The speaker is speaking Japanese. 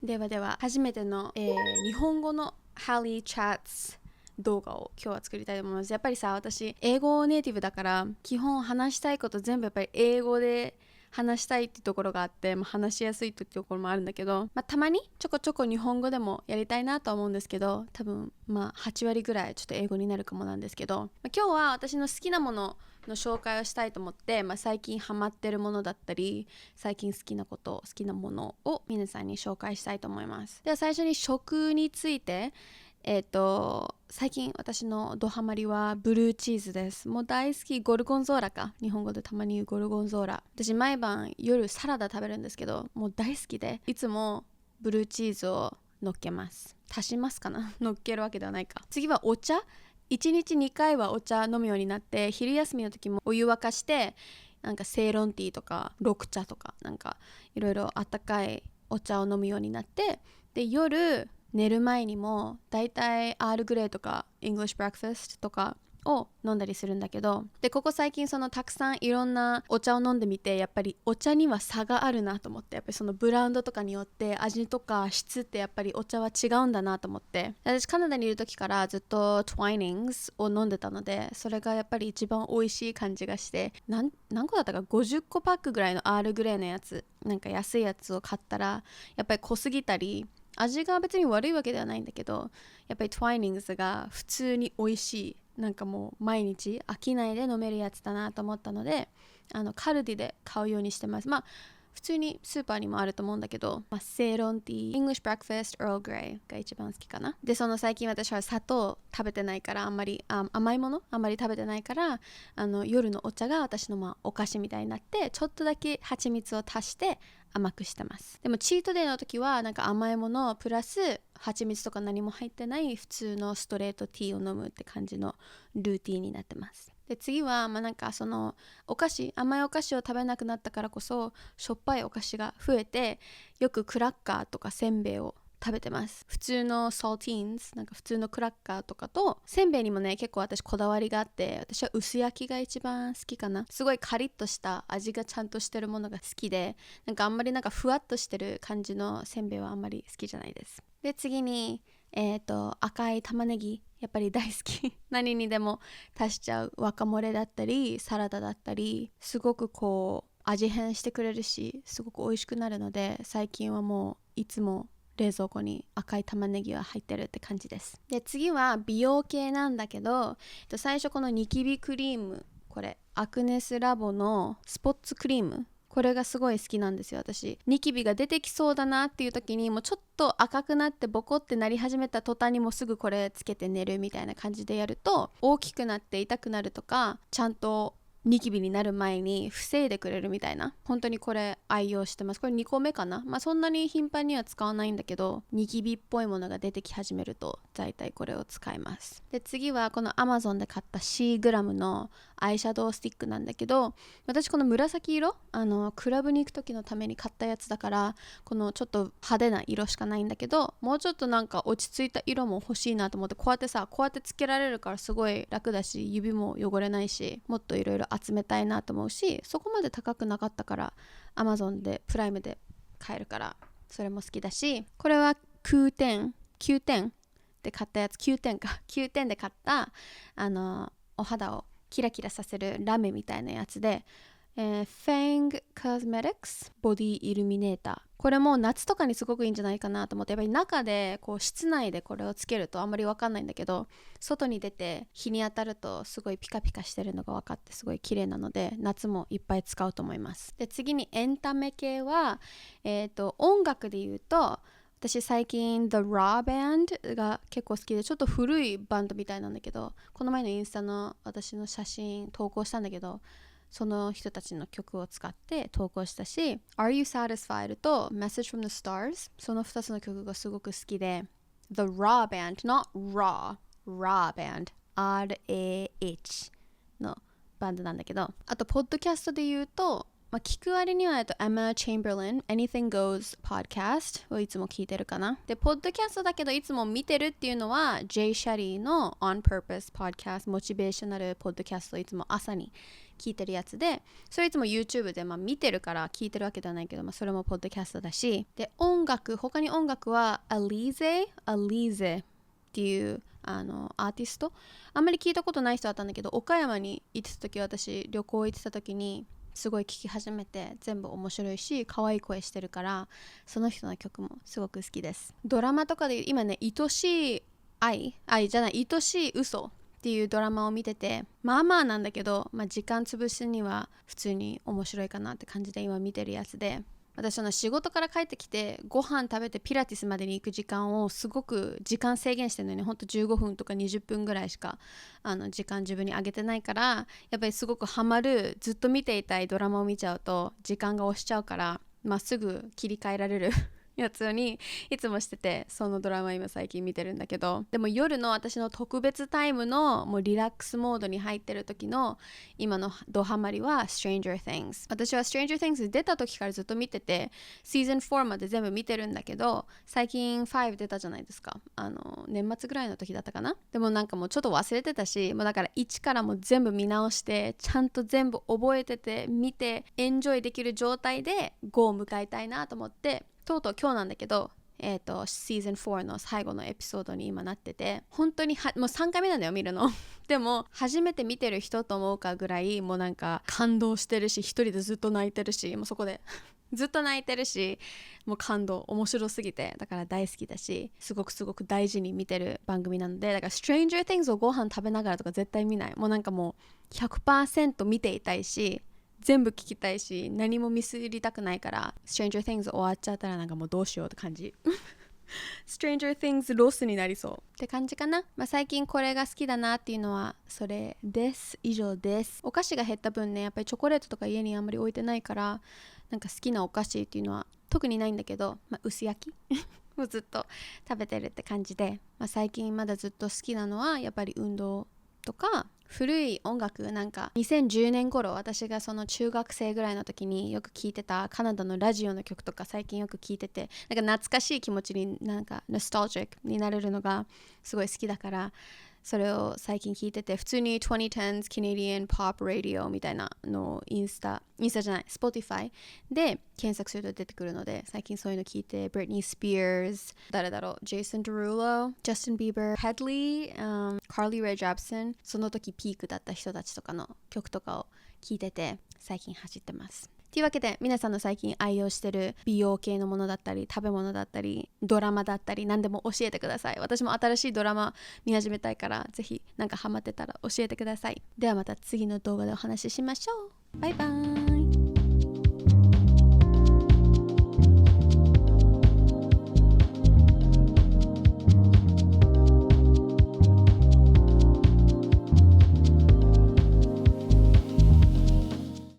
ではでは、初めての、日本語のハリーチャッツ動画を今日は作りたいと思います。やっぱりさ、私英語ネイティブだから基本話したいこと全部やっぱり英語で話したいってところがあって、話しやすいってところもあるんだけど、たまにちょこちょこ日本語でもやりたいなとは思うんですけど、多分8割ぐらいちょっと英語になるかもなんですけど、今日は私の好きなものの紹介をしたいと思って、最近ハマってるものだったり、最近好きなこと、好きなものを皆さんに紹介したいと思います。では最初に食について、最近私のドハマりはブルーチーズです。もう大好き。ゴルゴンゾーラか。日本語でたまに言うゴルゴンゾーラ。私毎晩夜サラダ食べるんですけど、もう大好きで、いつもブルーチーズを乗っけます。足しますかな乗っけるわけではないか。次はお茶。1日2回はお茶飲むようになって、昼休みの時もお湯沸かして、なんかセイロンティーとか緑茶とかなんかいろいろあったかいお茶を飲むようになって、で夜寝る前にもだいたいアールグレイとか English breakfast とかを飲んだりするんだけど、でここ最近そのたくさんいろんなお茶を飲んでみて、やっぱりお茶には差があるなと思って、やっぱりそのブランドとかによって味とか質ってやっぱりお茶は違うんだなと思って、私カナダにいる時からずっと Twinings を飲んでたので、それがやっぱり一番美味しい感じがして、何個だったか50個パックぐらいのアールグレイのやつ、なんか安いやつを買ったらやっぱり濃すぎたり味が別に悪いわけではないんだけど、やっぱり Twinings が普通に美味しい、なんかもう毎日飽きないで飲めるやつだなと思ったので、カルディで買うようにしてます。普通にスーパーにもあると思うんだけど、セイロンティー、English breakfast Earl Grey が一番好きかな。で、その最近私は砂糖食べてないから、あんまり甘いものあんまり食べてないから、夜のお茶が私のお菓子みたいになって、ちょっとだけ蜂蜜を足して甘くしてます。でもチートデーの時はなんか甘いものプラス蜂蜜とか何も入ってない普通のストレートティーを飲むって感じのルーティンになってます。で次はなんかそのお菓子、甘いお菓子を食べなくなったからこそしょっぱいお菓子が増えて、よくクラッカーとかせんべいを食べてます。普通のサルティーンズ、なんか普通のクラッカーとかと、せんべいにもね結構私こだわりがあって、私は薄焼きが一番好きかな。すごいカリッとした味がちゃんとしてるものが好きで、なんかあんまりなんかふわっとしてる感じのせんべいはあんまり好きじゃないです。で次に赤い玉ねぎ、やっぱり大好き何にでも足しちゃう。ワカモレだったりサラダだったり、すごくこう味変してくれるし、すごく美味しくなるので、最近はもういつも冷蔵庫に赤い玉ねぎは入ってるって感じです。で次は美容系なんだけど、最初このニキビクリーム、これアクネスラボのスポッツクリーム、これがすごい好きなんですよ。私ニキビが出てきそうだなっていう時に、もうちょっと赤くなってボコってなり始めた途端にもうすぐこれつけて寝るみたいな感じでやると、大きくなって痛くなるとか、ちゃんとニキビになる前に防いでくれるみたいな、本当にこれ愛用してます。これ2個目かな。そんなに頻繁には使わないんだけど、ニキビっぽいものが出てき始めると大体これを使います。で次はこの Amazon で買った C グラムのアイシャドウスティックなんだけど、私この紫色、クラブに行く時のために買ったやつだから、このちょっと派手な色しかないんだけど、もうちょっとなんか落ち着いた色も欲しいなと思って、こうやってつけられるからすごい楽だし、指も汚れないし、もっといろいろ集めたいなと思うし、そこまで高くなかったから Amazon でプライムで買えるからそれも好きだし、これは9点で買ったやつ、9点で買ったお肌をキラキラさせるラメみたいなやつで、Fang Cosmetics ボディイルミネーター、これも夏とかにすごくいいんじゃないかなと思って、やっぱり中でこう室内でこれをつけるとあんまり分かんないんだけど、外に出て日に当たるとすごいピカピカしてるのが分かってすごい綺麗なので、夏もいっぱい使うと思います。で次にエンタメ系は、音楽で言うと、私最近 The Raw Band が結構好きで、ちょっと古いバンドみたいなんだけど、この前のインスタの私の写真投稿したんだけど、その人たちの曲を使って投稿したし、Are You Satisfied と Message from the Stars、 その2つの曲がすごく好きで、 The Raw Band not Raw Band RAH のバンドなんだけど、あとポッドキャストで言うと、聞く割にはEmma Chamberlain Anything Goes Podcast をいつも聞いてるかな。でポッドキャストだけどいつも見てるっていうのは Jay Shetty の On Purpose Podcast、 モチベーショナルポッドキャストをいつも朝に聞いてるやつで、それいつも YouTube で見てるから聞いてるわけではないけど、それもポッドキャストだし、で他に音楽はアリーゼっていうアーティスト、あんまり聞いたことない人だったんだけど、岡山に行ってた時、私旅行行ってた時にすごい聴き始めて、全部面白いし可愛い声してるから、その人の曲もすごく好きです。ドラマとかで今ね、愛しい愛じゃない、愛しい嘘っていうドラマを見てて、まあなんだけど、時間潰すには普通に面白いかなって感じで今見てるやつで、私仕事から帰ってきてご飯食べてピラティスまでに行く時間をすごく時間制限してるのに、ほんと15分とか20分ぐらいしか時間自分にあげてないから、やっぱりすごくハマる、ずっと見ていたいドラマを見ちゃうと時間が押しちゃうから、すぐ切り替えられるやつにいつもしてて、そのドラマ今最近見てるんだけど、でも夜の私の特別タイムのもうリラックスモードに入ってる時の今のドハマりは Stranger Things。 私は Stranger Things 出た時からずっと見てて、シーズン4まで全部見てるんだけど、最近5出たじゃないですか、年末ぐらいの時だったかな。でももうちょっと忘れてたし、もうだから1からも全部見直して、ちゃんと全部覚えてて見てエンジョイできる状態で5を迎えたいなと思って、とうとう今日なんだけど、シーズン4の最後のエピソードに今なってて、本当にもう3回目なんだよ見るのでも初めて見てる人と思うかぐらい、もう感動してるし、一人でずっと泣いてるし、もうそこでずっと泣いてるし、もう感動、面白すぎて、だから大好きだし、すごく大事に見てる番組なので、だから Stranger Things をご飯食べながらとか絶対見ない。もうもう 100% 見ていたいし、全部聞きたいし、何もミスりたくないから、 Stranger Things 終わっちゃったらもうどうしようって感じStranger Things ロスになりそうって感じかな。最近これが好きだなっていうのはそれです。以上です。お菓子が減った分ね、やっぱりチョコレートとか家にあんまり置いてないから、好きなお菓子っていうのは特にないんだけど、薄焼きをずっと食べてるって感じで、最近まだずっと好きなのはやっぱり運動とか古い音楽。2010年頃、私がその中学生ぐらいの時によく聴いてたカナダのラジオの曲とか最近よく聴いてて、懐かしい気持ちにノスタルジックになれるのがすごい好きだから、それを最近聞いてて、普通に 2010s Canadian Pop Radio みたいなのをインスタじゃない Spotify で検索すると出てくるので、最近そういうの聞いて、Britney Spears、 誰だろう、 Jason Derulo、 Justin Bieber、 Carly Rae Jepsen、 その時ピークだった人たちとかの曲とかを聞いてて、最近走ってます。というわけで、皆さんの最近愛用してる美容系のものだったり、食べ物だったり、ドラマだったり、何でも教えてください。私も新しいドラマ見始めたいから、ぜひハマってたら教えてください。ではまた次の動画でお話ししましょう。バイバーイ。